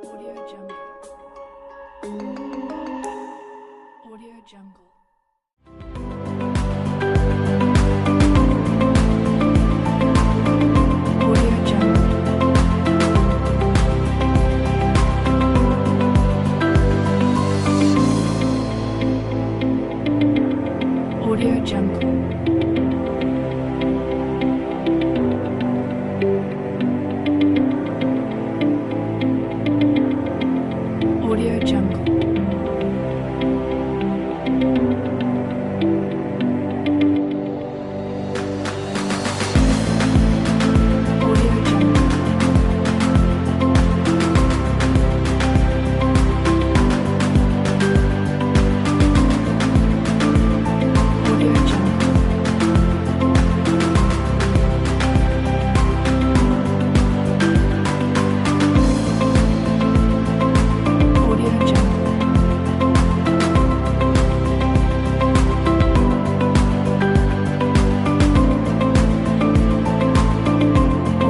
Audio Jungle. Audio Jungle. Audio Jungle. Audio Jungle. Audio Jungle. Audio Jungle.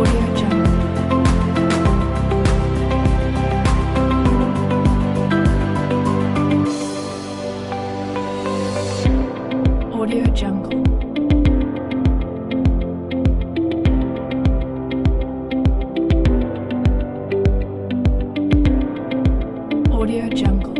Audio Jungle. Audio Jungle. Audio Jungle. Audio Jungle. Audio Jungle.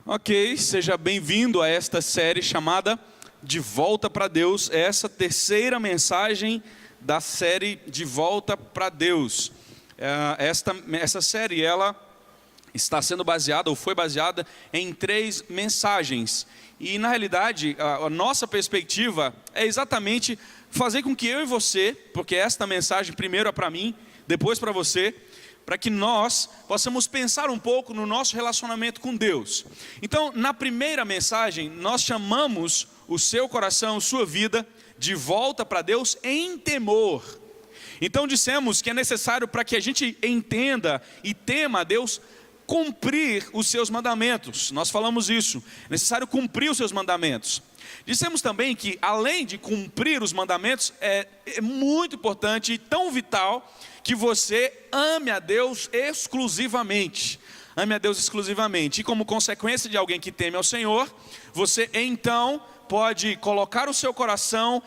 Ok, seja bem-vindo a esta série chamada De Volta para Deus. É essa terceira mensagem da série De Volta para Deus. Essa série, ela está sendo baseada, ou foi baseada, em 3 mensagens. E, na realidade, a nossa perspectiva é exatamente fazer com que eu e você, porque esta mensagem primeiro é para mim, depois para você, para que nós possamos pensar um pouco no nosso relacionamento com Deus. Então, na primeira mensagem, nós chamamos o seu coração, sua vida, de volta para Deus em temor. Então, dissemos que é necessário para que a gente entenda e tema a Deus, cumprir os seus mandamentos. Nós falamos isso, é necessário cumprir os seus mandamentos. Dissemos também que, além de cumprir os mandamentos, é muito importante e tão vital que você ame a Deus exclusivamente. Ame a Deus exclusivamente. E como consequência de alguém que teme ao Senhor, você então pode colocar o seu coração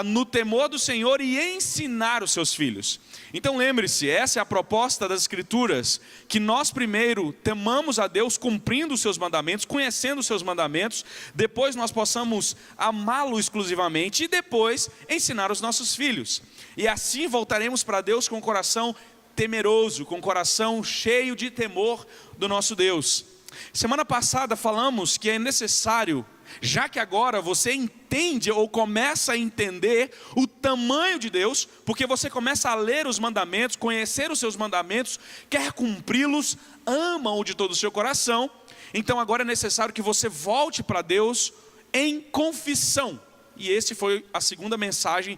no temor do Senhor e ensinar os seus filhos. Então lembre-se, essa é a proposta das Escrituras, que nós primeiro temamos a Deus cumprindo os seus mandamentos, conhecendo os seus mandamentos, depois nós possamos amá-lo exclusivamente e depois ensinar os nossos filhos. E assim voltaremos para Deus com o coração temeroso, com o coração cheio de temor do nosso Deus. Semana passada falamos que é necessário, já que agora você entende ou começa a entender o tamanho de Deus, porque você começa a ler os mandamentos, conhecer os seus mandamentos, quer cumpri-los, ama-o de todo o seu coração, então agora é necessário que você volte para Deus em confissão. E esse foi a segunda mensagem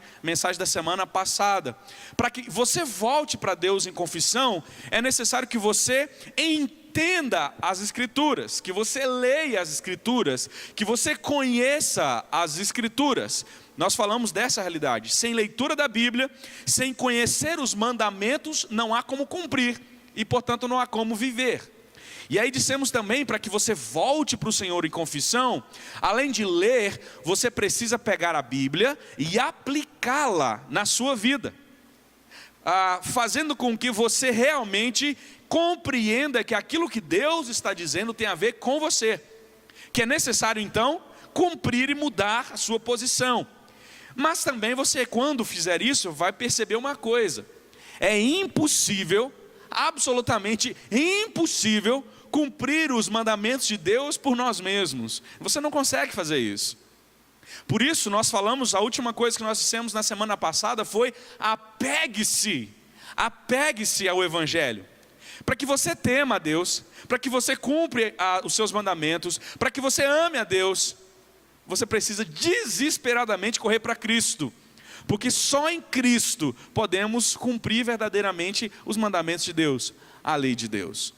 da semana passada. Para que você volte para Deus em confissão, é necessário que você entenda as Escrituras, que você leia as Escrituras, que você conheça as Escrituras. Nós falamos dessa realidade. Sem leitura da Bíblia, sem conhecer os mandamentos, não há como cumprir e, portanto, não há como viver. E aí dissemos também, para que você volte para o Senhor em confissão, além de ler, você precisa pegar a Bíblia e aplicá-la na sua vida, fazendo com que você realmente compreenda que aquilo que Deus está dizendo tem a ver com você, que é necessário então cumprir e mudar a sua posição. Mas também você, quando fizer isso, vai perceber uma coisa: é impossível, absolutamente impossível, cumprir os mandamentos de Deus por nós mesmos. Você não consegue fazer isso. Por isso nós falamos, a última coisa que nós dissemos na semana passada foi: apegue-se ao Evangelho. Para que você tema a Deus, para que você cumpra os seus mandamentos, para que você ame a Deus, você precisa desesperadamente correr para Cristo. Porque só em Cristo podemos cumprir verdadeiramente os mandamentos de Deus, a lei de Deus.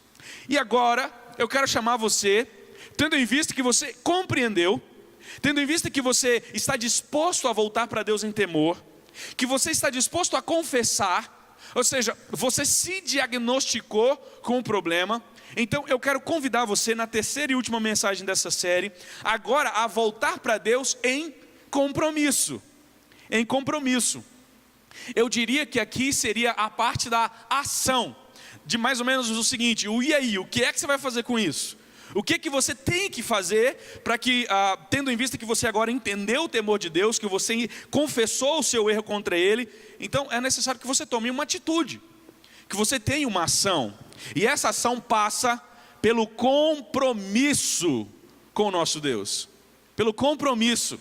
E agora eu quero chamar você, tendo em vista que você compreendeu tendo em vista que você está disposto a voltar para Deus em temor, que você está disposto a confessar, ou seja, você se diagnosticou com o problema, então eu quero convidar você na terceira e última mensagem dessa série, agora a voltar para Deus em compromisso. Em compromisso. Eu diria que aqui seria a parte da ação, de mais ou menos o seguinte: e aí, o que é que você vai fazer com isso? O que é que você tem que fazer para que, tendo em vista que você agora entendeu o temor de Deus, que você confessou o seu erro contra Ele, então é necessário que você tome uma atitude, que você tenha uma ação, e essa ação passa pelo compromisso com o nosso Deus, pelo compromisso.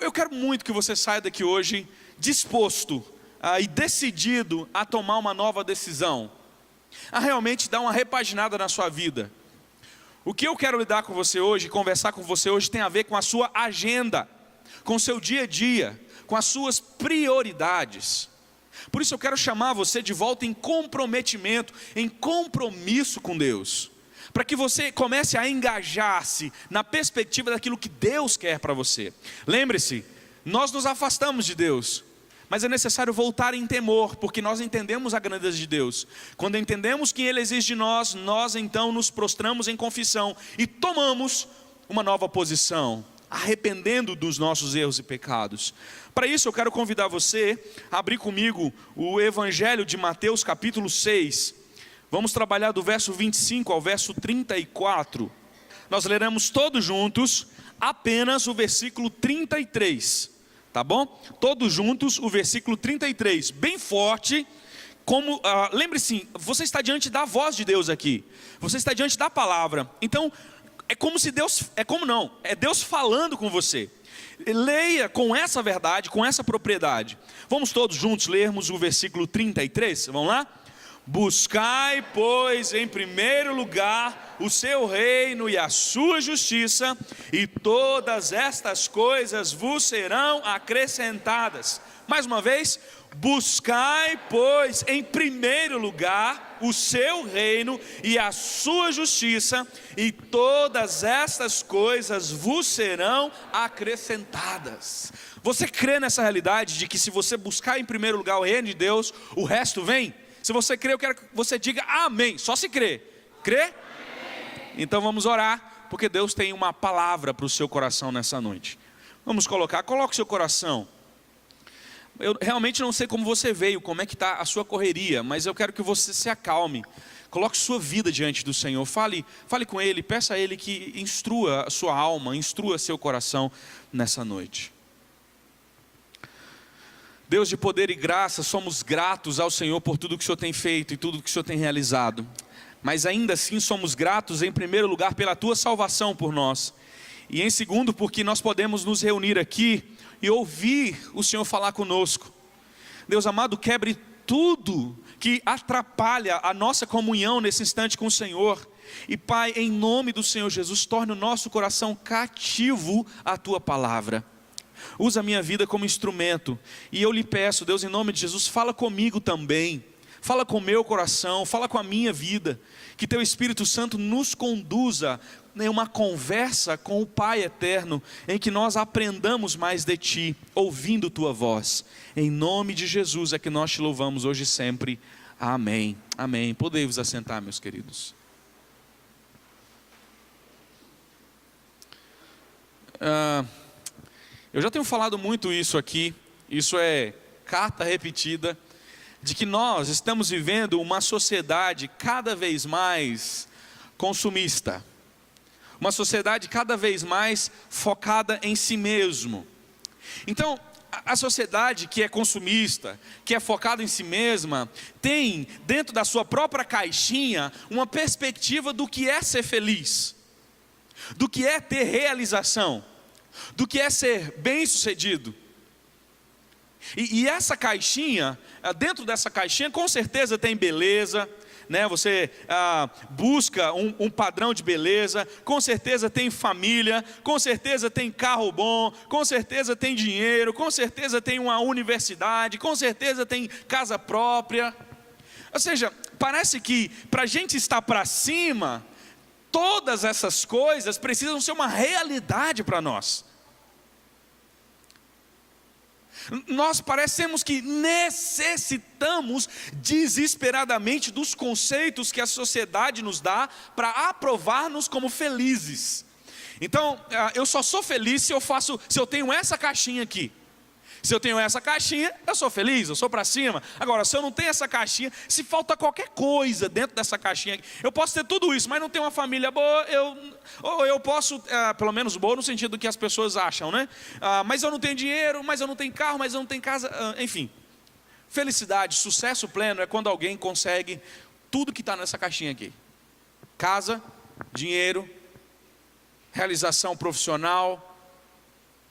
Eu quero muito que você saia daqui hoje disposto e decidido a tomar uma nova decisão, a realmente dar uma repaginada na sua vida. O que eu quero lidar com você hoje, conversar com você hoje, tem a ver com a sua agenda, com o seu dia a dia, com as suas prioridades. Por isso eu quero chamar você de volta em comprometimento, em compromisso com Deus, para que você comece a engajar-se na perspectiva daquilo que Deus quer para você. Lembre-se, nós nos afastamos de Deus, mas é necessário voltar em temor, porque nós entendemos a grandeza de Deus. Quando entendemos que Ele exige de nós, nós então nos prostramos em confissão e tomamos uma nova posição, arrependendo dos nossos erros e pecados. Para isso eu quero convidar você a abrir comigo o Evangelho de Mateus capítulo 6. Vamos trabalhar do verso 25 ao verso 34. Nós leremos todos juntos apenas o versículo 33. Tá bom? Todos juntos, o versículo 33, bem forte, como, lembre-se, você está diante da voz de Deus aqui, você está diante da palavra, então, é como se Deus, é Deus falando com você. Leia com essa verdade, com essa propriedade. Vamos todos juntos lermos o versículo 33, vamos lá? Buscai, pois, em primeiro lugar o seu reino e a sua justiça, e todas estas coisas vos serão acrescentadas. Mais uma vez, buscai, pois, em primeiro lugar o seu reino e a sua justiça, e todas estas coisas vos serão acrescentadas. Você crê nessa realidade de que se você buscar em primeiro lugar o reino de Deus, o resto vem? Se você crê, eu quero que você diga amém, só se crê. Crê? Amém. Então vamos orar, porque Deus tem uma palavra para o seu coração nessa noite. Vamos coloque o seu coração. Eu realmente não sei como você veio, como é que está a sua correria, mas eu quero que você se acalme. Coloque sua vida diante do Senhor, fale com Ele, peça a Ele que instrua a sua alma, instrua seu coração nessa noite. Deus de poder e graça, somos gratos ao Senhor por tudo que o Senhor tem feito e tudo que o Senhor tem realizado. Mas ainda assim somos gratos em primeiro lugar pela Tua salvação por nós. E em segundo porque nós podemos nos reunir aqui e ouvir o Senhor falar conosco. Deus amado, quebre tudo que atrapalha a nossa comunhão nesse instante com o Senhor. E Pai, em nome do Senhor Jesus, torne o nosso coração cativo à Tua palavra. Usa a minha vida como instrumento, e eu lhe peço, Deus, em nome de Jesus, fala comigo também, fala com o meu coração, fala com a minha vida, que Teu Espírito Santo nos conduza em uma conversa com o Pai eterno, em que nós aprendamos mais de Ti, ouvindo Tua voz. Em nome de Jesus é que nós Te louvamos hoje e sempre. Amém. Amém. Podem vos assentar, meus queridos. Eu já tenho falado muito isso aqui, isso é carta repetida, de que nós estamos vivendo uma sociedade cada vez mais consumista, uma sociedade cada vez mais focada em si mesmo. Então, a sociedade que é consumista, que é focada em si mesma, tem dentro da sua própria caixinha uma perspectiva do que é ser feliz, do que é ter realização, do que é ser bem-sucedido. E essa caixinha, dentro dessa caixinha com certeza tem beleza, né? Você busca um padrão de beleza, com certeza tem família, com certeza tem carro bom, com certeza tem dinheiro, com certeza tem uma universidade, com certeza tem casa própria. Ou seja, parece que para a gente estar para cima, todas essas coisas precisam ser uma realidade para nós. Nós parecemos que necessitamos desesperadamente dos conceitos que a sociedade nos dá para aprovar-nos como felizes. Então, eu só sou feliz se eu tenho essa caixinha aqui. Se eu tenho essa caixinha, eu sou feliz, eu sou para cima. Agora, se eu não tenho essa caixinha, se falta qualquer coisa dentro dessa caixinha, eu posso ter tudo isso, mas não tenho uma família boa, eu posso, pelo menos boa no sentido que as pessoas acham, né? Mas eu não tenho dinheiro, mas eu não tenho carro, mas eu não tenho casa, enfim. Felicidade, sucesso pleno é quando alguém consegue tudo que está nessa caixinha aqui. Casa, dinheiro, realização profissional,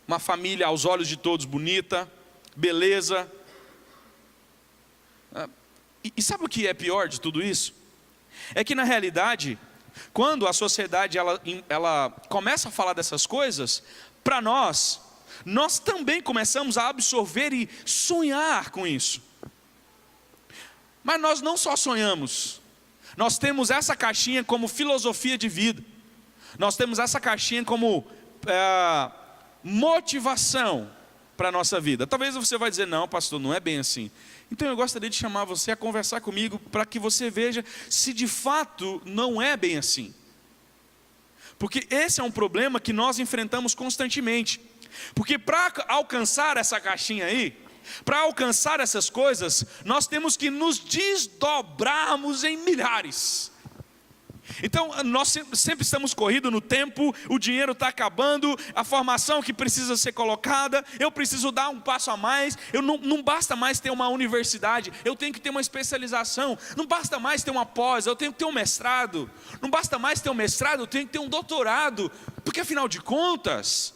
uma família aos olhos de todos bonita, beleza. E sabe o que é pior de tudo isso? É que na realidade, quando a sociedade ela começa a falar dessas coisas, para nós também começamos a absorver e sonhar com isso. Mas nós não só sonhamos, nós temos essa caixinha como filosofia de vida, nós temos essa caixinha como motivação para a nossa vida. Talvez você vai dizer, não pastor, não é bem assim. Então eu gostaria de chamar você a conversar comigo para que você veja se de fato não é bem assim. Porque esse é um problema que nós enfrentamos constantemente. Porque para alcançar essa caixinha aí, para alcançar essas coisas, nós temos que nos desdobrarmos em milhares. Então nós sempre estamos corridos no tempo, o dinheiro está acabando, a formação que precisa ser colocada, eu preciso dar um passo a mais, não basta mais ter uma universidade, eu tenho que ter uma especialização, não basta mais ter uma pós, eu tenho que ter um mestrado, não basta mais ter um mestrado, eu tenho que ter um doutorado, porque afinal de contas,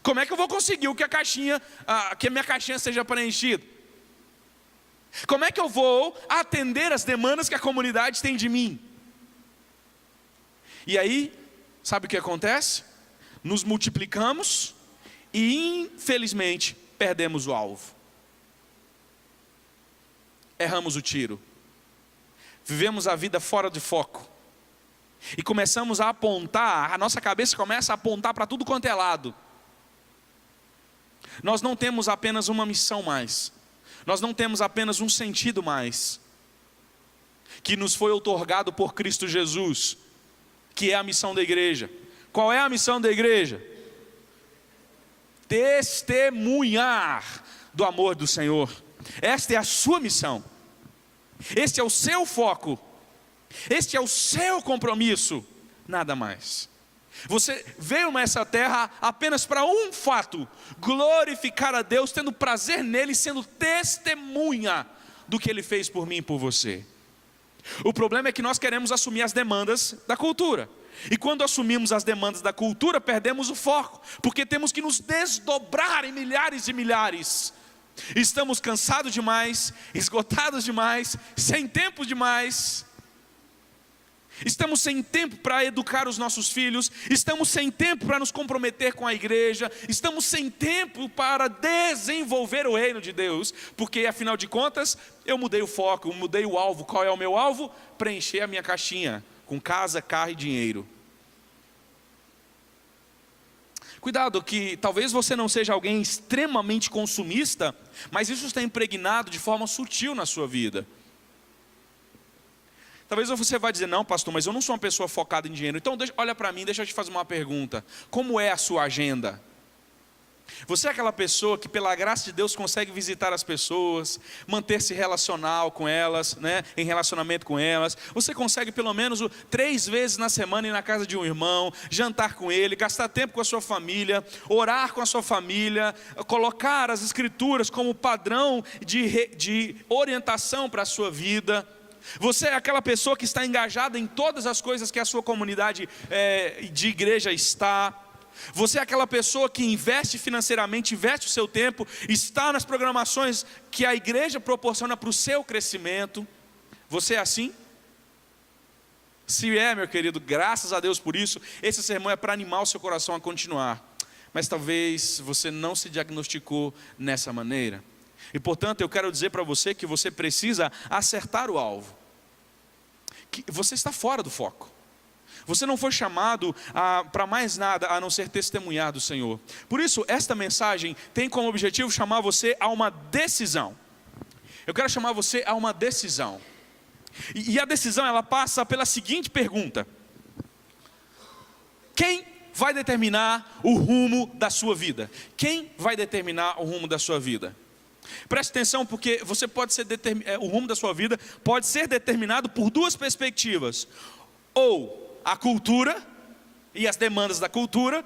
como é que eu vou conseguir que a minha caixinha seja preenchida? Como é que eu vou atender as demandas que a comunidade tem de mim? E aí, sabe o que acontece? Nos multiplicamos e infelizmente perdemos o alvo. Erramos o tiro. Vivemos a vida fora de foco. E começamos a apontar, a nossa cabeça começa a apontar para tudo quanto é lado. Nós não temos apenas uma missão mais. Nós não temos apenas um sentido mais. Que nos foi outorgado por Cristo Jesus. Que é a missão da igreja. Qual é a missão da igreja? Testemunhar do amor do Senhor. Esta é a sua missão. Este é o seu foco. Este é o seu compromisso. Nada mais. Você veio nessa terra apenas para um fato: glorificar a Deus, tendo prazer nele, sendo testemunha do que Ele fez por mim e por você. O problema é que nós queremos assumir as demandas da cultura. E quando assumimos as demandas da cultura, perdemos o foco. Porque temos que nos desdobrar em milhares e milhares. Estamos cansados demais, esgotados demais, sem tempo demais. Estamos sem tempo para educar os nossos filhos. Estamos sem tempo para nos comprometer com a igreja. Estamos sem tempo para desenvolver o reino de Deus. Porque afinal de contas, eu mudei o foco, eu mudei o alvo. Qual é o meu alvo? Preencher a minha caixinha com casa, carro e dinheiro. Cuidado que talvez você não seja alguém extremamente consumista, mas isso está impregnado de forma sutil na sua vida. Talvez você vai dizer, não pastor, mas eu não sou uma pessoa focada em dinheiro. Então olha para mim, deixa eu te fazer uma pergunta. Como é a sua agenda? Você é aquela pessoa que pela graça de Deus consegue visitar as pessoas, manter-se relacional com elas, né? Em relacionamento com elas. Você consegue pelo menos 3 vezes na semana ir na casa de um irmão, jantar com ele, gastar tempo com a sua família, orar com a sua família, colocar as escrituras como padrão de orientação para a sua vida. Você é aquela pessoa que está engajada em todas as coisas que a sua comunidade de igreja está. Você é aquela pessoa que investe financeiramente, investe o seu tempo, está nas programações que a igreja proporciona para o seu crescimento. Você é assim? Se é, meu querido, graças a Deus por isso. Esse sermão é para animar o seu coração a continuar. Mas talvez você não se diagnosticou nessa maneira. E portanto eu quero dizer para você que você precisa acertar o alvo. Que você está fora do foco. Você não foi chamado para mais nada a não ser testemunhar do Senhor. Por isso, esta mensagem tem como objetivo chamar você a uma decisão. Eu quero chamar você a uma decisão. E a decisão, ela passa pela seguinte pergunta: quem vai determinar o rumo da sua vida? Quem vai determinar o rumo da sua vida? Preste atenção, porque você pode ser o rumo da sua vida pode ser determinado por duas perspectivas: ou a cultura e as demandas da cultura,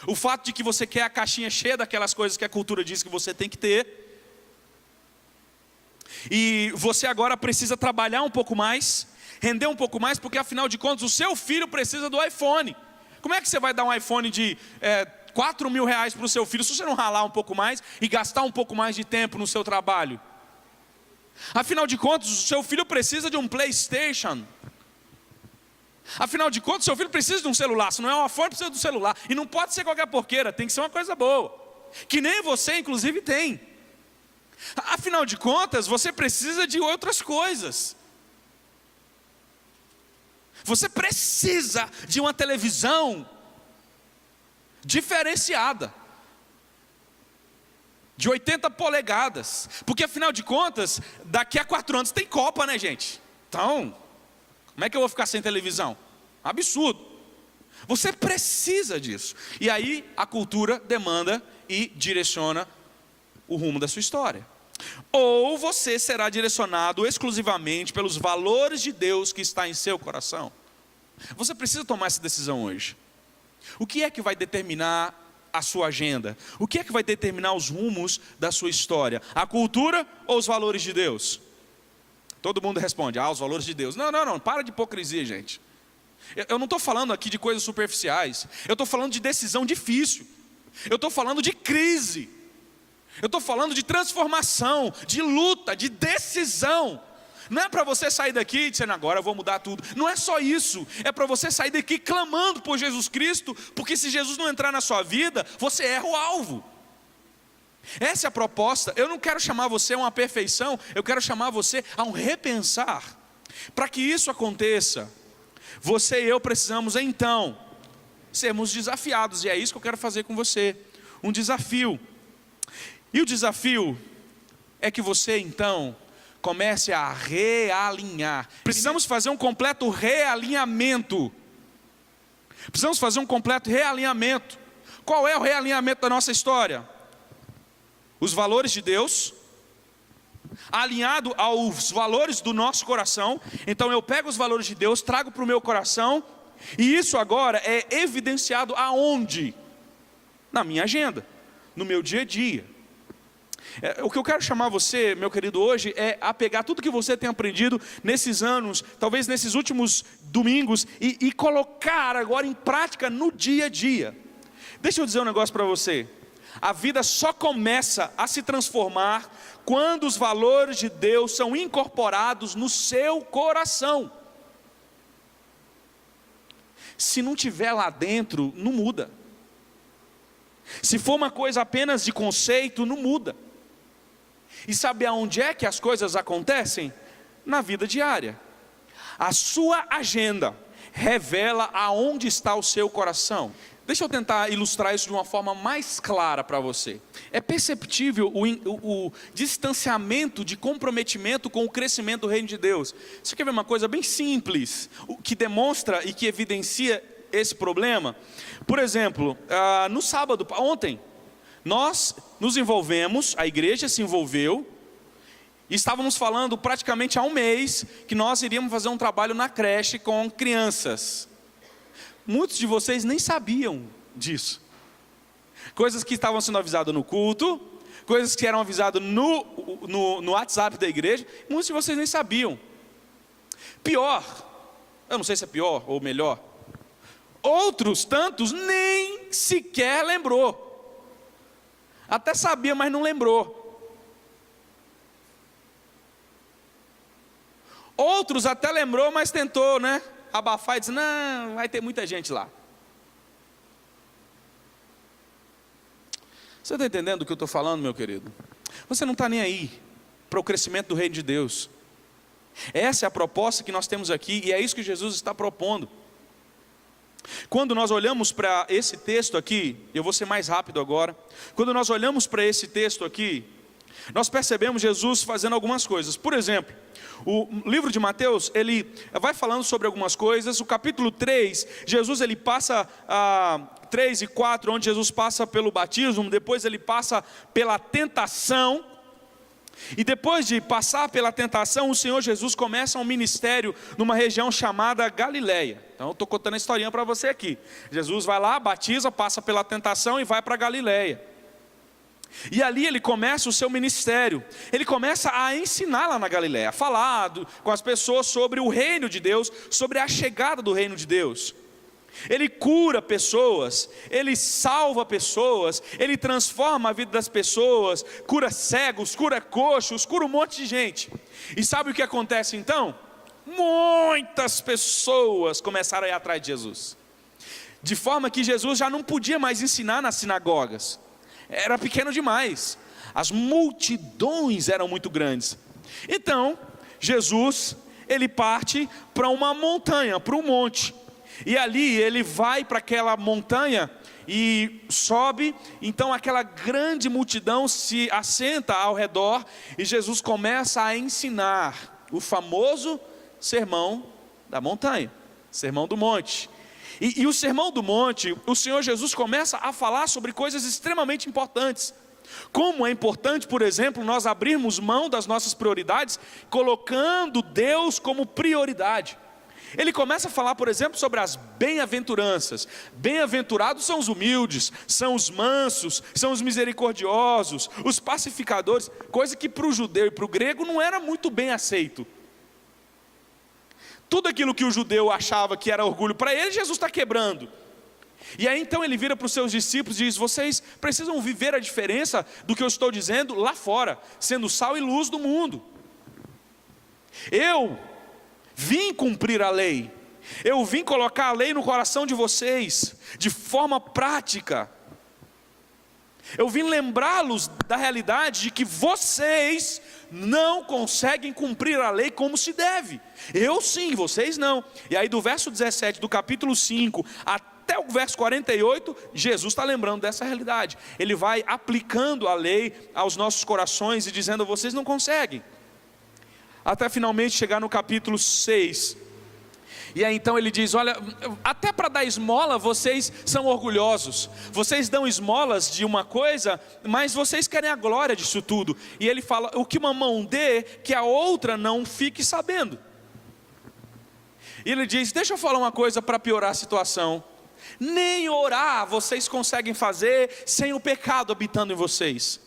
o fato de que você quer a caixinha cheia daquelas coisas que a cultura diz que você tem que ter, e você agora precisa trabalhar um pouco mais, render um pouco mais, porque afinal de contas o seu filho precisa do iPhone. Como é que você vai dar um iPhone de 4 mil reais para o seu filho se você não ralar um pouco mais e gastar um pouco mais de tempo no seu trabalho? Afinal de contas, o seu filho precisa de um PlayStation. Afinal de contas, o seu filho precisa de um celular. Se não é um iPhone, precisa de um celular. E não pode ser qualquer porqueira, tem que ser uma coisa boa, que nem você inclusive tem. Afinal de contas, você precisa de outras coisas. Você precisa de uma televisão diferenciada, de 80 polegadas, porque afinal de contas, daqui a 4 anos tem Copa, né, gente? Então, como é que eu vou ficar sem televisão? Absurdo. Você precisa disso. E aí a cultura demanda e direciona o rumo da sua história. Ou você será direcionado exclusivamente pelos valores de Deus que está em seu coração. Você precisa tomar essa decisão hoje. O que é que vai determinar a sua agenda? O que é que vai determinar os rumos da sua história? A cultura ou os valores de Deus? Todo mundo responde: os valores de Deus. Não, para de hipocrisia, gente. Eu não estou falando aqui de coisas superficiais. Eu estou falando de decisão difícil. Eu estou falando de crise. Eu estou falando de transformação, de luta, de decisão. Não é para você sair daqui dizendo: agora eu vou mudar tudo. Não é só isso. É para você sair daqui clamando por Jesus Cristo, porque se Jesus não entrar na sua vida, você erra o alvo. Essa é a proposta. Eu não quero chamar você a uma perfeição, eu quero chamar você a um repensar. Para que isso aconteça, você e eu precisamos então sermos desafiados, e é isso que eu quero fazer com você, um desafio. E o desafio é que você então comece a realinhar. Precisamos fazer um completo realinhamento. Precisamos fazer um completo realinhamento. Qual é o realinhamento da nossa história? Os valores de Deus, alinhado aos valores do nosso coração. Então eu pego os valores de Deus, trago para o meu coração, e isso agora é evidenciado aonde? Na minha agenda, no meu dia a dia. O que eu quero chamar você, meu querido, hoje é a pegar tudo que você tem aprendido nesses anos, talvez nesses últimos domingos, e colocar agora em prática no dia a dia. Deixa eu dizer um negócio para você. A vida só começa a se transformar quando os valores de Deus são incorporados no seu coração. Se não tiver lá dentro, não muda. Se for uma coisa apenas de conceito, não muda. E sabe aonde é que as coisas acontecem? Na vida diária. A sua agenda revela aonde está o seu coração. Deixa eu tentar ilustrar isso de uma forma mais clara para você. É perceptível o distanciamento de comprometimento com o crescimento do reino de Deus. Você quer ver uma coisa bem simples, que demonstra e que evidencia esse problema? Por exemplo, no sábado, ontem, nós nos envolvemos, a igreja se envolveu, e estávamos falando praticamente há um mês que nós iríamos fazer um trabalho na creche com crianças. Muitos de vocês nem sabiam disso. Coisas que estavam sendo avisadas no culto, coisas que eram avisadas no WhatsApp da igreja, muitos de vocês nem sabiam. Pior, eu não sei se é pior ou melhor, outros tantos nem sequer lembrou. Até sabia, mas não lembrou. Outros até lembrou, mas tentou, abafar e dizer: não, vai ter muita gente lá. Você está entendendo o que eu estou falando, meu querido? Você não está nem aí para o crescimento do reino de Deus. Essa é a proposta que nós temos aqui, e é isso que Jesus está propondo. Quando nós olhamos para esse texto aqui, eu vou ser mais rápido agora. Quando nós olhamos para esse texto aqui, nós percebemos Jesus fazendo algumas coisas. Por exemplo, o livro de Mateus, ele vai falando sobre algumas coisas. O capítulo 3, Jesus ele passa 3 e 4, onde Jesus passa pelo batismo, depois ele passa pela tentação. E depois de passar pela tentação, o Senhor Jesus começa um ministério numa região chamada Galileia. Então eu estou contando a historinha para você aqui. Jesus vai lá, batiza, passa pela tentação e vai para Galileia. E ali ele começa o seu ministério. Ele começa a ensinar lá na Galileia, a falar com as pessoas sobre o reino de Deus, sobre a chegada do reino de Deus. Ele cura pessoas, ele salva pessoas, ele transforma a vida das pessoas, cura cegos, cura coxos, cura um monte de gente. E sabe o que acontece então? Muitas pessoas começaram a ir atrás de Jesus, de forma que Jesus já não podia mais ensinar nas sinagogas, era pequeno demais, as multidões eram muito grandes. Então Jesus, ele parte para uma montanha, para um monte. E ali ele vai para aquela montanha e sobe, então aquela grande multidão se assenta ao redor e Jesus começa a ensinar o famoso sermão da montanha, sermão do monte. E o sermão do monte, o Senhor Jesus começa a falar sobre coisas extremamente importantes. Como é importante, por exemplo, nós abrirmos mão das nossas prioridades, colocando Deus como prioridade. Ele começa a falar, por exemplo, sobre as bem-aventuranças. Bem-aventurados são os humildes, são os mansos, são os misericordiosos, os pacificadores, coisa que para o judeu e para o grego não era muito bem aceito. Tudo aquilo que o judeu achava que era orgulho para ele, Jesus está quebrando. E aí então ele vira para os seus discípulos e diz: vocês precisam viver a diferença do que eu estou dizendo lá fora, sendo sal e luz do mundo. Eu vim cumprir a lei, eu vim colocar a lei no coração de vocês, de forma prática. Eu vim lembrá-los da realidade de que vocês não conseguem cumprir a lei como se deve. Eu sim, vocês não. E aí do verso 17 do capítulo 5 até o verso 48, Jesus está lembrando dessa realidade. Ele vai aplicando a lei aos nossos corações e dizendo: vocês não conseguem. Até finalmente chegar no capítulo 6. E aí então ele diz: olha, até para dar esmola vocês são orgulhosos. Vocês dão esmolas de uma coisa, mas vocês querem a glória disso tudo. E ele fala: o que uma mão dê, que a outra não fique sabendo. E ele diz: deixa eu falar uma coisa para piorar a situação. Nem orar vocês conseguem fazer sem o pecado habitando em vocês.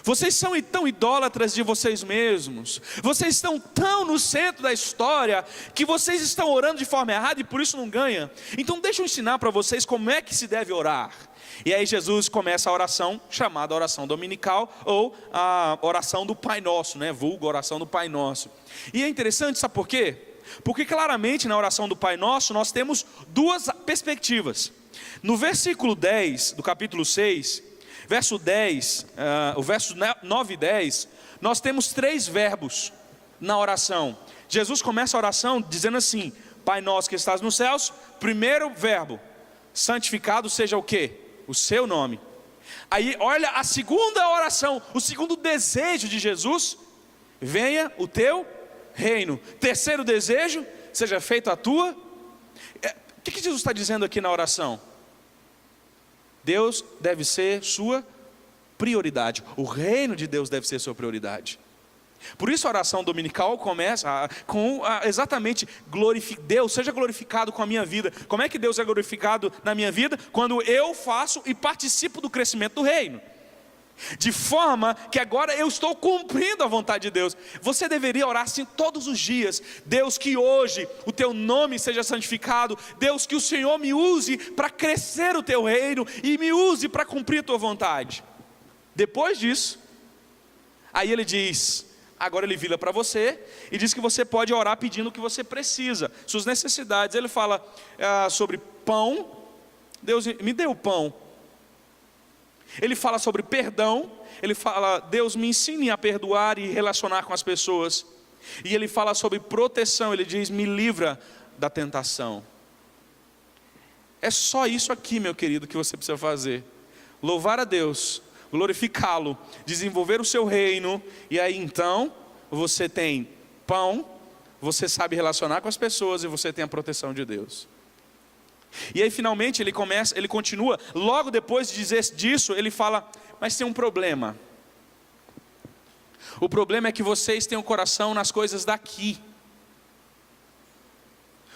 Vocês são tão idólatras de vocês mesmos, vocês estão tão no centro da história, que vocês estão orando de forma errada e por isso não ganham. Então deixa eu ensinar para vocês como é que se deve orar. E aí Jesus começa a oração, chamada oração dominical, ou a oração do Pai Nosso, vulgo oração do Pai Nosso. E é interessante, sabe por quê? Porque claramente na oração do Pai Nosso nós temos duas perspectivas. No versículo 10 do capítulo 6, verso 10, o verso 9 e 10, nós temos 3 verbos na oração. Jesus começa a oração dizendo assim: Pai nosso que estás nos céus. Primeiro verbo: santificado seja o quê? O seu nome. Aí olha a segunda oração, o segundo desejo de Jesus: venha o teu reino. Terceiro desejo: seja feita a tua. O que Jesus está dizendo aqui na oração? Deus deve ser sua prioridade. O reino de Deus deve ser sua prioridade. Por isso a oração dominical começa com exatamente: Deus seja glorificado com a minha vida. Como é que Deus é glorificado na minha vida? Quando eu faço e participo do crescimento do reino. De forma que agora eu estou cumprindo a vontade de Deus. Você deveria orar assim todos os dias: Deus, que hoje o teu nome seja santificado. Deus, que o Senhor me use para crescer o teu reino e me use para cumprir a tua vontade. Depois disso, aí ele diz, agora ele vira para você e diz que você pode orar pedindo o que você precisa, suas necessidades. Ele fala sobre pão: Deus, me dê o pão. Ele fala sobre perdão, ele fala: Deus, me ensine a perdoar e relacionar com as pessoas. E ele fala sobre proteção, ele diz: me livra da tentação. É só isso aqui, meu querido, que você precisa fazer: louvar a Deus, glorificá-lo, desenvolver o seu reino, e aí então você tem pão, você sabe relacionar com as pessoas e você tem a proteção de Deus. E aí finalmente ele continua, logo depois de dizer disso, ele fala: mas tem um problema. O problema é que vocês têm o coração nas coisas daqui.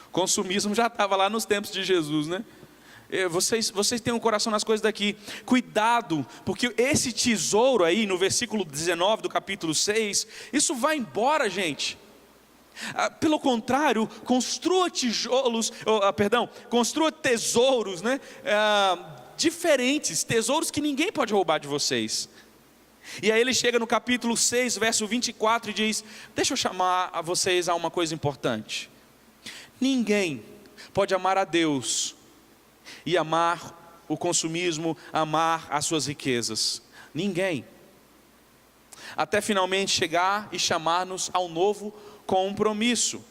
O consumismo já estava lá nos tempos de Jesus, né? Vocês têm o coração nas coisas daqui. Cuidado, porque esse tesouro aí, no versículo 19 do capítulo 6, isso vai embora, gente. Pelo contrário, construa tesouros, né? Diferentes, tesouros que ninguém pode roubar de vocês. E aí ele chega no capítulo 6, verso 24 e diz: deixa eu chamar a vocês a uma coisa importante. Ninguém pode amar a Deus e amar o consumismo, amar as suas riquezas. Ninguém. Até finalmente chegar e chamar-nos ao novo compromisso.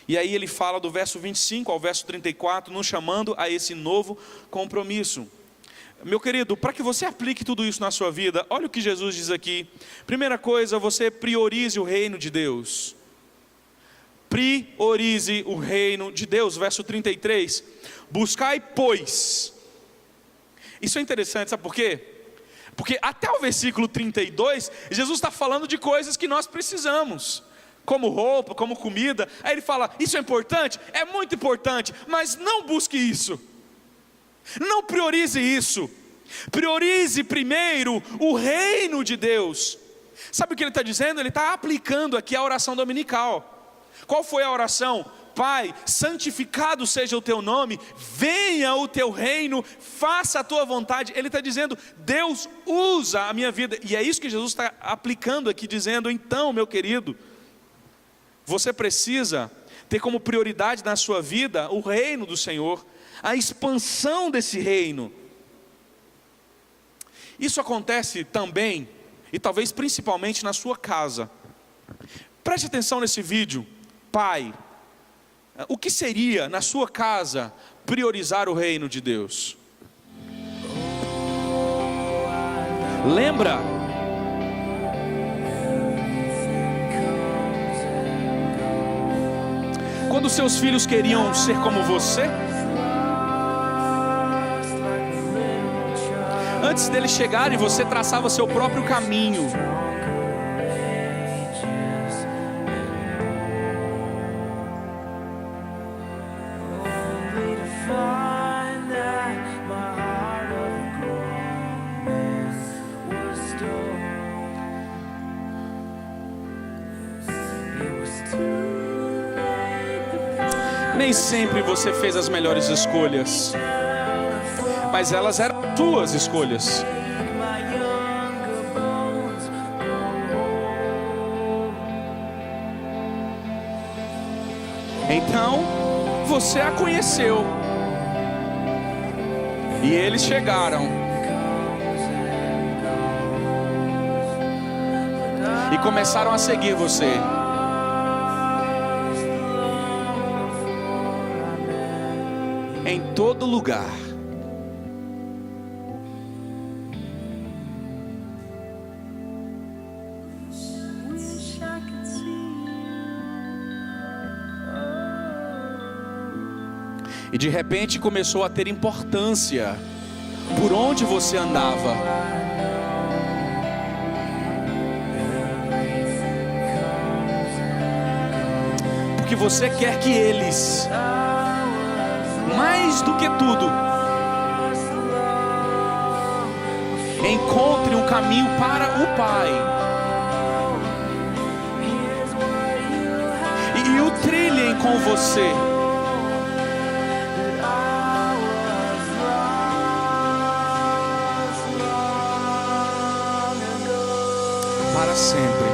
E aí ele fala do verso 25 ao verso 34, nos chamando a esse novo compromisso. Meu querido, para que você aplique tudo isso na sua vida, olha o que Jesus diz aqui. Primeira coisa, você priorize o reino de Deus. Priorize o reino de Deus. Verso 33, buscai pois. Isso é interessante, sabe por quê? Porque até o versículo 32, Jesus está falando de coisas que nós precisamos, como roupa, como comida. Aí ele fala: isso é importante? É muito importante, mas não busque isso. Não priorize isso. Priorize primeiro o reino de Deus. Sabe o que ele está dizendo? Ele está aplicando aqui a oração dominical. Qual foi a oração? Pai, santificado seja o teu nome, venha o teu reino, faça a tua vontade. Ele está dizendo: Deus usa a minha vida. E é isso que Jesus está aplicando aqui, dizendo: então, meu querido, você precisa ter como prioridade na sua vida o reino do Senhor, a expansão desse reino. Isso acontece também, e talvez principalmente na sua casa. Preste atenção nesse vídeo. Pai, o que seria na sua casa priorizar o reino de Deus? Lembra? Quando seus filhos queriam ser como você, antes deles chegarem, você traçava seu próprio caminho. Nem sempre você fez as melhores escolhas, mas elas eram tuas escolhas. Então, você a conheceu, e eles chegaram, e começaram a seguir você. Em todo lugar. E de repente começou a ter importância por onde você andava. Porque você quer que eles, mais do que tudo, encontre um caminho para o Pai e o trilhem com você. Para sempre.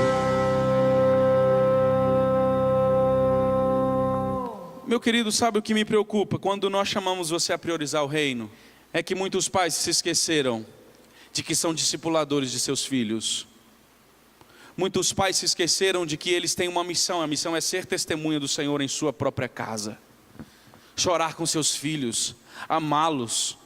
Meu querido, sabe o que me preocupa quando nós chamamos você a priorizar o reino? É que muitos pais se esqueceram de que são discipuladores de seus filhos. Muitos pais se esqueceram de que eles têm uma missão. A missão é ser testemunha do Senhor em sua própria casa. chorar com seus filhos, amá-los,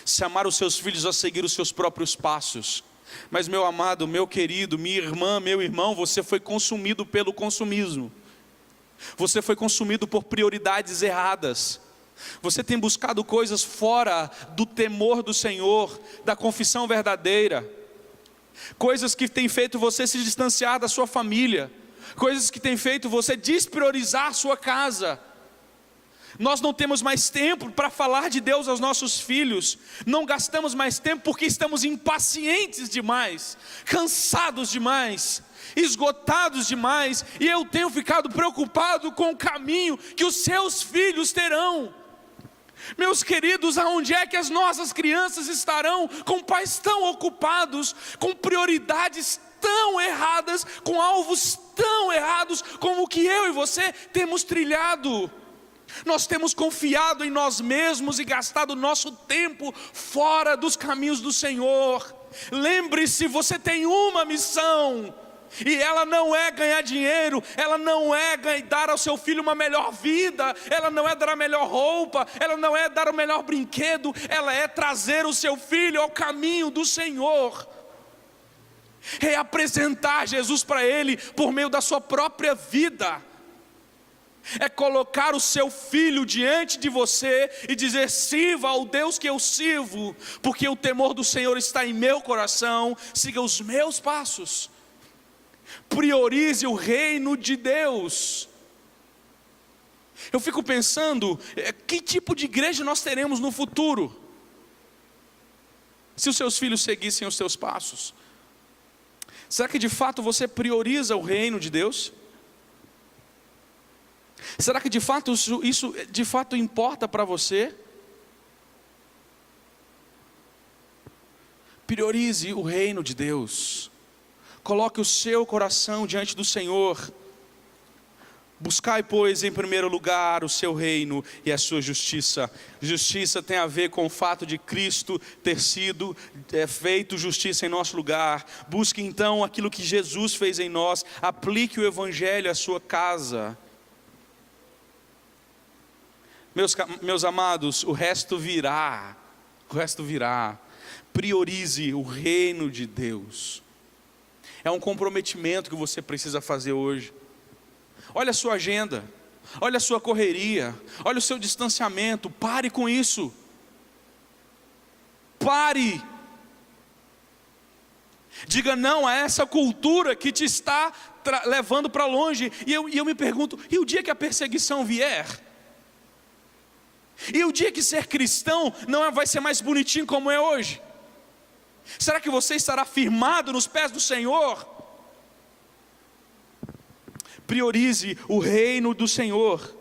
chamar os seus filhos a seguir os seus próprios passos. Mas meu amado, meu querido, minha irmã, meu irmão, você foi consumido pelo consumismo. Você foi consumido por prioridades erradas. Você tem buscado coisas fora do temor do Senhor, da confissão verdadeira. Coisas que têm feito você se distanciar da sua família. Coisas que têm feito você despriorizar a sua casa. Nós não temos mais tempo para falar de Deus aos nossos filhos. Não gastamos mais tempo porque estamos impacientes demais, cansados demais, esgotados demais. E eu tenho ficado preocupado com o caminho que os seus filhos terão. Meus queridos, aonde é que as nossas crianças estarão com pais tão ocupados, com prioridades tão erradas, com alvos tão errados como o que eu e você temos trilhado? Nós temos confiado em nós mesmos e gastado nosso tempo fora dos caminhos do Senhor. Lembre-se, você tem uma missão, e ela não é ganhar dinheiro, ela não é dar ao seu filho uma melhor vida, ela não é dar a melhor roupa, ela não é dar o melhor brinquedo, ela é trazer o seu filho ao caminho do Senhor, é apresentar Jesus para ele por meio da sua própria vida. É colocar o seu filho diante de você e dizer: sirva ao Deus que eu sirvo, porque o temor do Senhor está em meu coração, siga os meus passos, priorize o reino de Deus. Eu fico pensando, que tipo de igreja nós teremos no futuro, se os seus filhos seguissem os seus passos? Será que de fato você prioriza o reino de Deus? Será que de fato isso de fato importa para você? Priorize o reino de Deus. Coloque o seu coração diante do Senhor. Buscai, pois, em primeiro lugar o seu reino e a sua justiça. Justiça tem a ver com o fato de Cristo ter sido feito justiça em nosso lugar. Busque então aquilo que Jesus fez em nós. Aplique o evangelho à sua casa. Meus amados, o resto virá. O resto virá. Priorize o reino de Deus. É um comprometimento que você precisa fazer hoje. Olha a sua agenda, olha a sua correria, olha o seu distanciamento. Pare com isso. Pare. Diga não a essa cultura que te está levando para longe. E eu me pergunto, e o dia que a perseguição vier? E o dia que ser cristão não vai ser mais bonitinho como é hoje? Será que você estará firmado nos pés do Senhor? Priorize o reino do Senhor.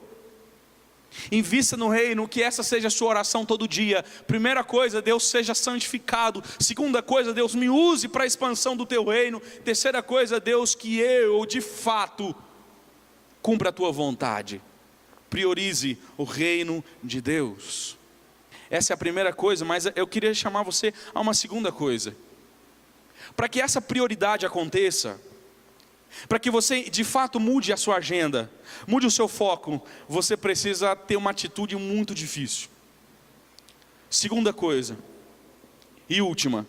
Invista no reino, que essa seja a sua oração todo dia. Primeira coisa, Deus seja santificado. Segunda coisa, Deus me use para a expansão do teu reino. Terceira coisa, Deus, que eu de fato cumpra a tua vontade. Priorize o reino de Deus. Essa é a primeira coisa, mas eu queria chamar você a uma segunda coisa. Para que essa prioridade aconteça, para que você de fato mude a sua agenda, mude o seu foco, você precisa ter uma atitude muito difícil. Segunda coisa, e última,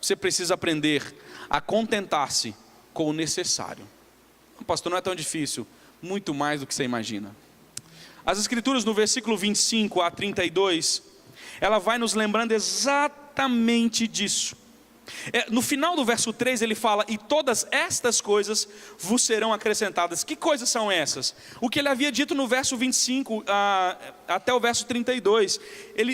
você precisa aprender a contentar-se com o necessário. Pastor, não é tão difícil. Muito mais do que você imagina. As escrituras no versículo 25 a 32, ela vai nos lembrando exatamente disso. No final do verso 3 ele fala: e todas estas coisas vos serão acrescentadas. Que coisas são essas? O que ele havia dito no verso 25 até o verso 32.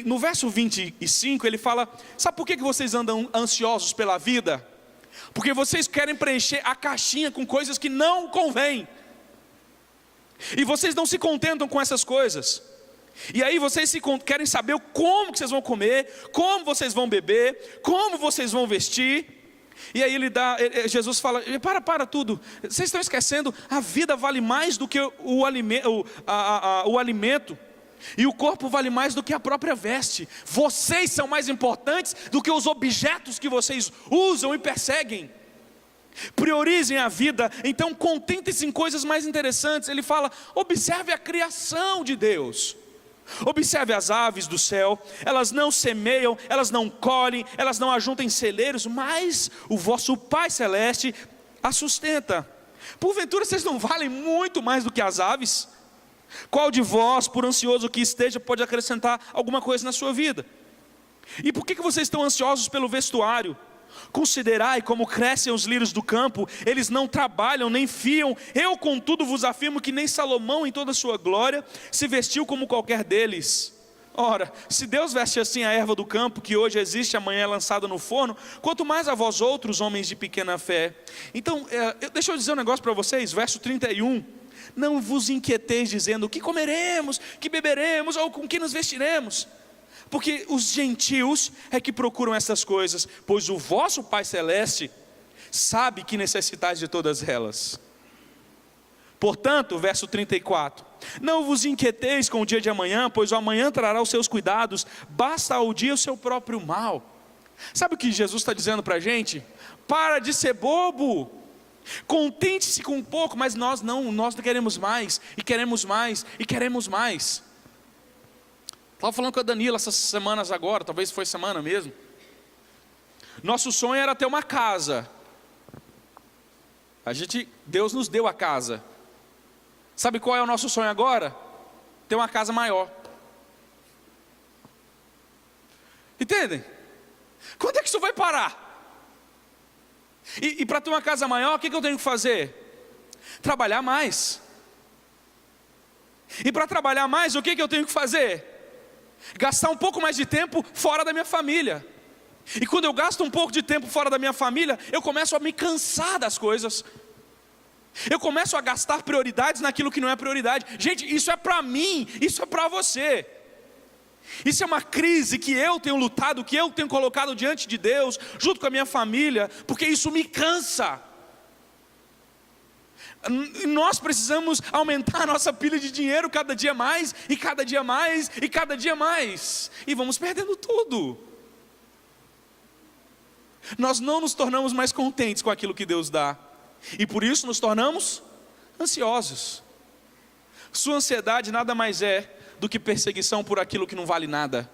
No verso 25 ele fala: sabe por que vocês andam ansiosos pela vida? Porque vocês querem preencher a caixinha com coisas que não convêm. E vocês não se contentam com essas coisas. E aí vocês querem saber como que vocês vão comer, como vocês vão beber, como vocês vão vestir. E aí Jesus fala: para tudo, vocês estão esquecendo, a vida vale mais do que o alimento, e o corpo vale mais do que a própria veste. Vocês são mais importantes do que os objetos que vocês usam e perseguem. Priorizem a vida, então contentem-se em coisas mais interessantes. Ele fala, observe a criação de Deus. Observe as aves do céu, elas não semeiam, elas não colhem, elas não ajuntam em celeiros, mas o vosso Pai Celeste a sustenta. Porventura vocês não valem muito mais do que as aves? Qual de vós, por ansioso que esteja, pode acrescentar alguma coisa na sua vida? E por que vocês estão ansiosos pelo vestuário? Considerai como crescem os lírios do campo, eles não trabalham nem fiam. Eu contudo vos afirmo que nem Salomão em toda a sua glória se vestiu como qualquer deles. Ora, se Deus veste assim a erva do campo, que hoje existe, amanhã é lançada no forno, quanto mais a vós outros, homens de pequena fé. Então, deixa eu dizer um negócio para vocês, verso 31. Não vos inquieteis dizendo, o que comeremos, que beberemos, ou com que nos vestiremos? Porque os gentios é que procuram essas coisas, pois o vosso Pai Celeste sabe que necessitais de todas elas. Portanto, verso 34, não vos inquieteis com o dia de amanhã, pois o amanhã trará os seus cuidados, basta ao dia o seu próprio mal. Sabe o que Jesus está dizendo para a gente? Para de ser bobo, contente-se com um pouco, mas nós não queremos mais, e queremos mais, e queremos mais. Estava falando com a Danila essas semanas agora, talvez foi semana mesmo. Nosso sonho era ter uma casa. Deus nos deu a casa. Sabe qual é o nosso sonho agora? Ter uma casa maior. Entendem? Quando é que isso vai parar? E para ter uma casa maior, o que eu tenho que fazer? Trabalhar mais. E para trabalhar mais, o que eu tenho que fazer? Gastar um pouco mais de tempo fora da minha família. E quando eu gasto um pouco de tempo fora da minha família, eu começo a me cansar das coisas. Eu começo a gastar prioridades naquilo que não é prioridade. Gente, isso é para mim, isso é para você. Isso é uma crise que eu tenho lutado, que eu tenho colocado diante de Deus, junto com a minha família, porque isso me cansa. Nós precisamos aumentar a nossa pilha de dinheiro cada dia mais, e cada dia mais, e cada dia mais. E vamos perdendo tudo. Nós não nos tornamos mais contentes com aquilo que Deus dá. E por isso nos tornamos ansiosos. Sua ansiedade nada mais é do que perseguição por aquilo que não vale nada.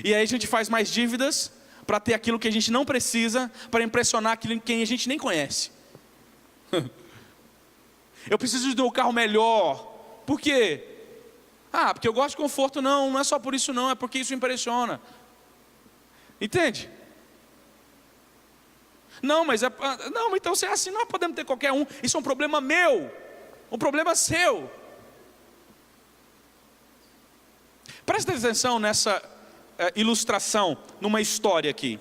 E aí a gente faz mais dívidas para ter aquilo que a gente não precisa, para impressionar quem a gente nem conhece. Eu preciso de um carro melhor. Por quê? Porque eu gosto de conforto. Não é só por isso não, é porque isso impressiona. Entende? Não, então se é assim, nós podemos ter qualquer um. Isso é um problema meu, um problema seu. Presta atenção nessa ilustração, numa história aqui.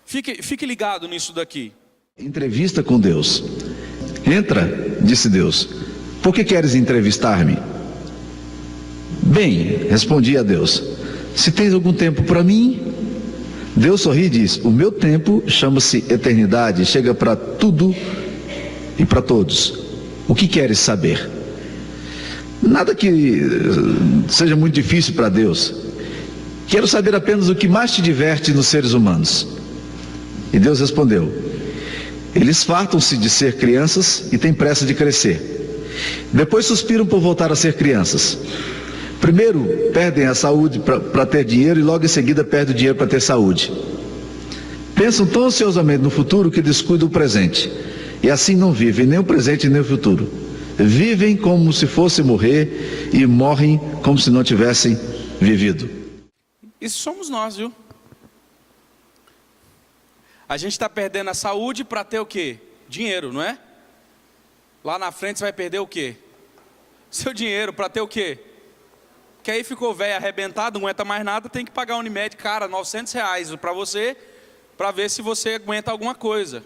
Fique ligado nisso daqui. Entrevista com Deus. Entra, disse Deus. Por que queres entrevistar-me? Bem, respondi a Deus. Se tens algum tempo para mim? Deus sorri e diz, o meu tempo chama-se eternidade, chega para tudo e para todos. O que queres saber? Nada que seja muito difícil para Deus. Quero saber apenas o que mais te diverte nos seres humanos. E Deus respondeu, eles fartam-se de ser crianças e têm pressa de crescer. Depois suspiram por voltar a ser crianças. Primeiro perdem a saúde para ter dinheiro e logo em seguida perdem o dinheiro para ter saúde. Pensam tão ansiosamente no futuro que descuidam o presente. E assim não vivem nem o presente nem o futuro. Vivem como se fosse morrer e morrem como se não tivessem vivido. Isso somos nós, viu? A gente está perdendo a saúde para ter o quê? Dinheiro, não é? Lá na frente você vai perder o quê? Seu dinheiro para ter o quê? Que aí ficou velho, arrebentado, não aguenta mais nada, tem que pagar a Unimed, cara, R$900 para você, para ver se você aguenta alguma coisa.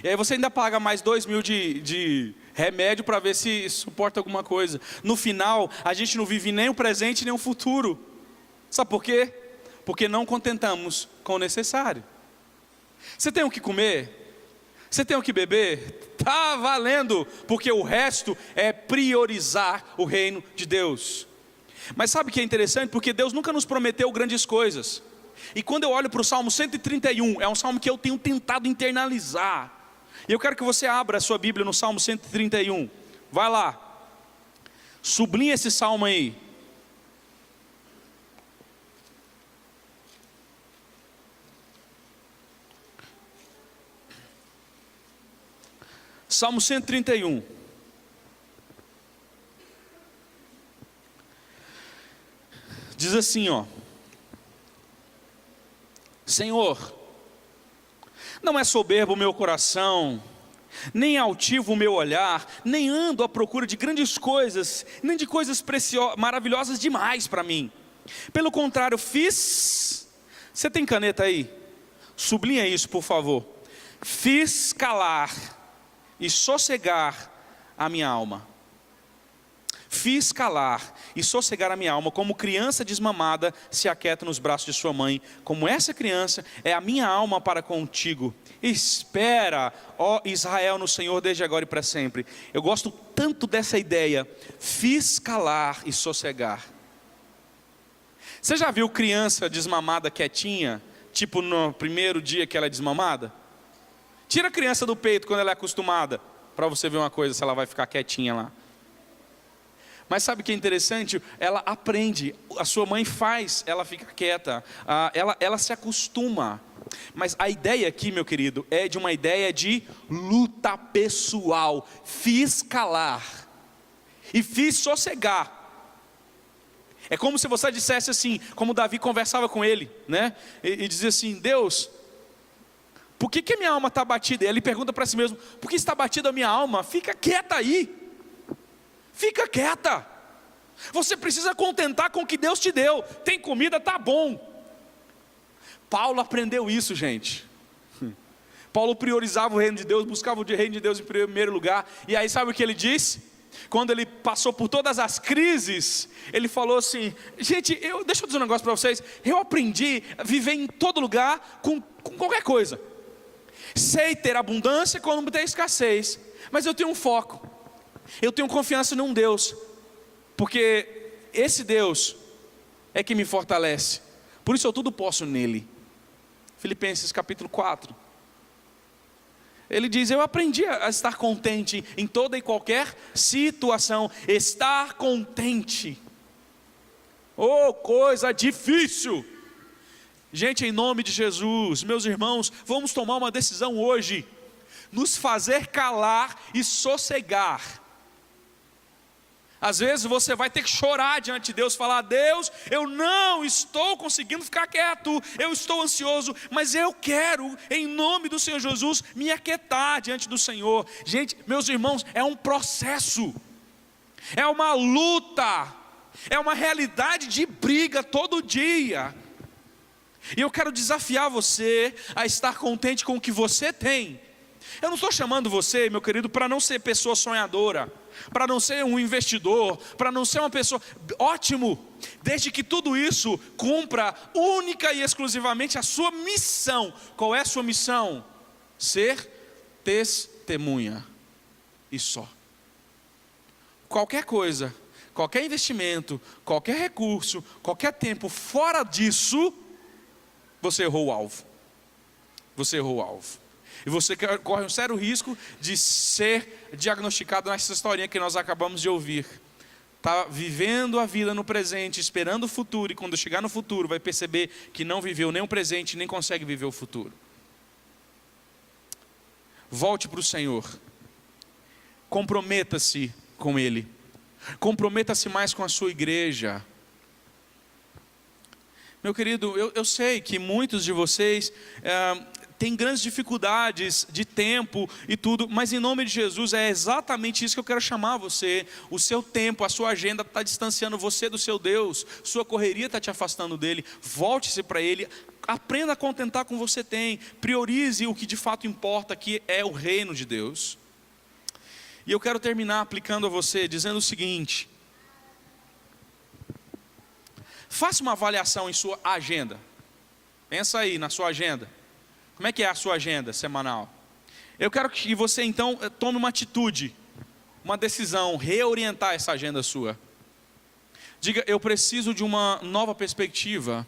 E aí você ainda paga mais 2.000 de remédio para ver se suporta alguma coisa. No final, a gente não vive nem o presente nem o futuro. Sabe por quê? Porque não contentamos com o necessário. Você tem o que comer? Você tem o que beber? Tá valendo, porque o resto é priorizar o reino de Deus. Mas sabe o que é interessante? Porque Deus nunca nos prometeu grandes coisas. E quando eu olho para o Salmo 131, é um salmo que eu tenho tentado internalizar. E eu quero que você abra a sua Bíblia no Salmo 131. Vai lá. Sublinha esse salmo aí. Salmo 131. Diz assim, ó: Senhor, não é soberbo o meu coração, nem altivo o meu olhar, nem ando à procura de grandes coisas, nem de coisas maravilhosas demais para mim. Pelo contrário, fiz... Você tem caneta aí? Sublinha isso, por favor. Fiz calar e sossegar a minha alma. Fiz calar e sossegar a minha alma, como criança desmamada se aquieta nos braços de sua mãe. Como essa criança é a minha alma para contigo. Espera, ó Israel, no Senhor desde agora e para sempre. Eu gosto tanto dessa ideia. Fiz calar e sossegar. Você já viu criança desmamada quietinha? Tipo no primeiro dia que ela é desmamada? Tira a criança do peito quando ela é acostumada, para você ver uma coisa, se ela vai ficar quietinha lá. Mas sabe o que é interessante? Ela aprende, a sua mãe faz, ela fica quieta, ela se acostuma. Mas a ideia aqui, meu querido, é de uma ideia de luta pessoal. Fiz calar e fiz sossegar. É como se você dissesse assim, como Davi conversava com ele, né? E dizia assim: Deus, por que a minha alma está batida? E ele pergunta para si mesmo: por que está batida a minha alma? Fica quieta aí. Fica quieta. Você precisa contentar com o que Deus te deu. Tem comida, tá bom. Paulo aprendeu isso, gente. Paulo priorizava o reino de Deus, buscava o reino de Deus em primeiro lugar. E aí sabe o que ele disse? Quando ele passou por todas as crises, ele falou assim: gente, deixa eu dizer um negócio para vocês. Eu aprendi a viver em todo lugar com qualquer coisa. Sei ter abundância quando tem escassez, mas eu tenho um foco. Eu tenho confiança num Deus, porque esse Deus é que me fortalece. Por isso eu tudo posso nele. Filipenses capítulo 4. Ele diz: eu aprendi a estar contente em toda e qualquer situação. Estar contente. Oh, coisa difícil. Gente, em nome de Jesus, meus irmãos, vamos tomar uma decisão hoje. Nos fazer calar e sossegar. Às vezes você vai ter que chorar diante de Deus, falar: Deus, eu não estou conseguindo ficar quieto, eu estou ansioso, mas eu quero, em nome do Senhor Jesus, me aquietar diante do Senhor. Gente, meus irmãos, é um processo, é uma luta, é uma realidade de briga todo dia. E eu quero desafiar você a estar contente com o que você tem. Eu não estou chamando você, meu querido, para não ser pessoa sonhadora, para não ser um investidor, para não ser uma pessoa... Ótimo, desde que tudo isso cumpra única e exclusivamente a sua missão. Qual é a sua missão? Ser testemunha, e só. Qualquer coisa, qualquer investimento, qualquer recurso, qualquer tempo fora disso, você errou o alvo. Você errou o alvo. E você corre um sério risco de ser diagnosticado nessa historinha que nós acabamos de ouvir. Está vivendo a vida no presente, esperando o futuro, e quando chegar no futuro vai perceber que não viveu nem o presente, nem consegue viver o futuro. Volte para o Senhor. Comprometa-se com Ele. Comprometa-se mais com a sua igreja. Meu querido, eu sei que muitos de vocês... tem grandes dificuldades de tempo e tudo, mas em nome de Jesus é exatamente isso que eu quero chamar você. O seu tempo, a sua agenda está distanciando você do seu Deus, sua correria está te afastando dele. Volte-se para Ele, aprenda a contentar com o que você tem, priorize o que de fato importa, que é o reino de Deus. E eu quero terminar aplicando a você, dizendo o seguinte: faça uma avaliação em sua agenda. Pensa aí na sua agenda. Como é que é a sua agenda semanal? Eu quero que você então tome uma atitude, uma decisão, reorientar essa agenda sua. Diga: eu preciso de uma nova perspectiva.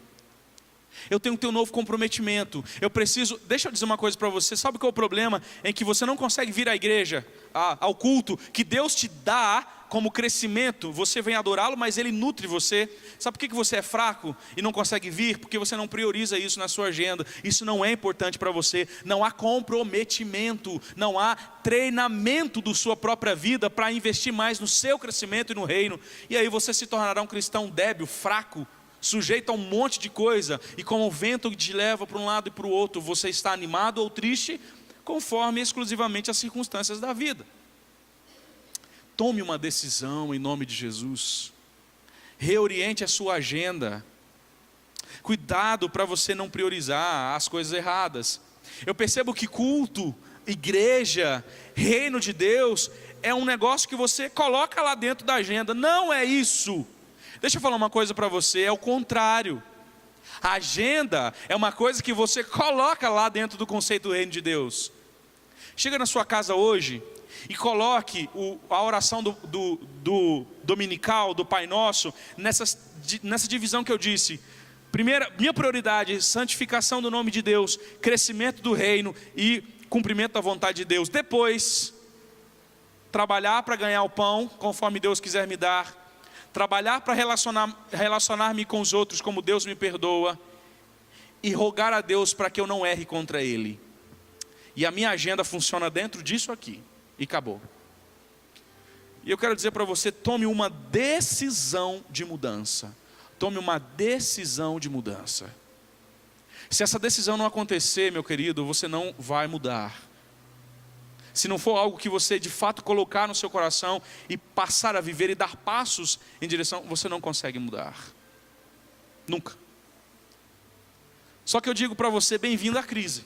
Eu tenho que ter um novo comprometimento. Eu preciso, deixa eu dizer uma coisa para você. Sabe qual é o problema? Em que você não consegue vir à igreja, ao culto, que Deus te dá como crescimento. Você vem adorá-lo, mas Ele nutre você. Sabe por que você é fraco e não consegue vir? Porque você não prioriza isso na sua agenda. Isso não é importante para você. Não há comprometimento, não há treinamento da sua própria vida para investir mais no seu crescimento e no reino. E aí você se tornará um cristão débil, fraco, sujeito a um monte de coisa, e como o vento te leva para um lado e para o outro, você está animado ou triste, conforme exclusivamente as circunstâncias da vida. Tome uma decisão em nome de Jesus, reoriente a sua agenda, cuidado para você não priorizar as coisas erradas. Eu percebo que culto, igreja, reino de Deus, é um negócio que você coloca lá dentro da agenda. Não é isso. Deixa eu falar uma coisa para você, é o contrário. A agenda é uma coisa que você coloca lá dentro do conceito do reino de Deus. Chega na sua casa hoje e coloque a oração do dominical, do Pai Nosso, nessa divisão que eu disse. Primeira, minha prioridade, santificação do nome de Deus, crescimento do reino e cumprimento da vontade de Deus. Depois, trabalhar para ganhar o pão, conforme Deus quiser me dar. Trabalhar para relacionar-me com os outros como Deus me perdoa. E rogar a Deus para que eu não erre contra Ele. E a minha agenda funciona dentro disso aqui. E acabou. E eu quero dizer para você, tome uma decisão de mudança. Tome uma decisão de mudança. Se essa decisão não acontecer, meu querido, você não vai mudar. Se não for algo que você de fato colocar no seu coração e passar a viver e dar passos em direção, você não consegue mudar. Nunca. Só que eu digo para você, bem-vindo à crise.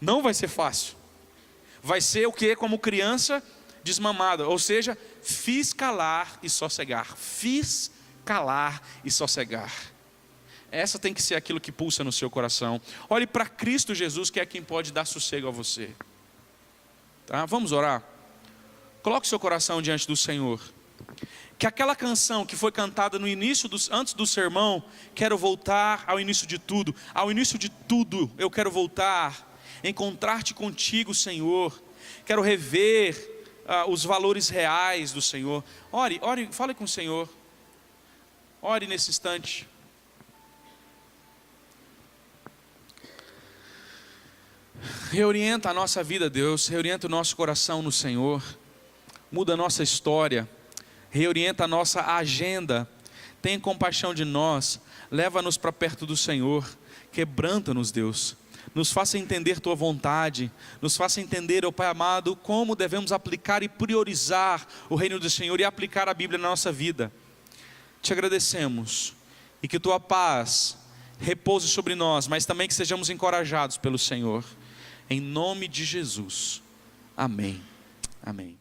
Não vai ser fácil. Vai ser o que? Como criança desmamada. Ou seja, fiz calar e sossegar. Fiz calar e sossegar. Essa tem que ser aquilo que pulsa no seu coração. Olhe para Cristo Jesus, que é quem pode dar sossego a você. Tá? Vamos orar? Coloque seu coração diante do Senhor. Que aquela canção que foi cantada no início, antes do sermão, quero voltar ao início de tudo. Ao início de tudo eu quero voltar, encontrar-te contigo, Senhor. Quero rever os valores reais do Senhor. Ore, fale com o Senhor. Ore nesse instante. Reorienta a nossa vida, Deus. Reorienta o nosso coração no Senhor. Muda a nossa história. Reorienta a nossa agenda. Tenha compaixão de nós. Leva-nos para perto do Senhor. Quebranta-nos, Deus. Nos faça entender Tua vontade. Nos faça entender, ó Pai amado, como devemos aplicar e priorizar o reino do Senhor e aplicar a Bíblia na nossa vida. Te agradecemos. E que Tua paz repouse sobre nós, mas também que sejamos encorajados pelo Senhor. Em nome de Jesus. Amém. Amém.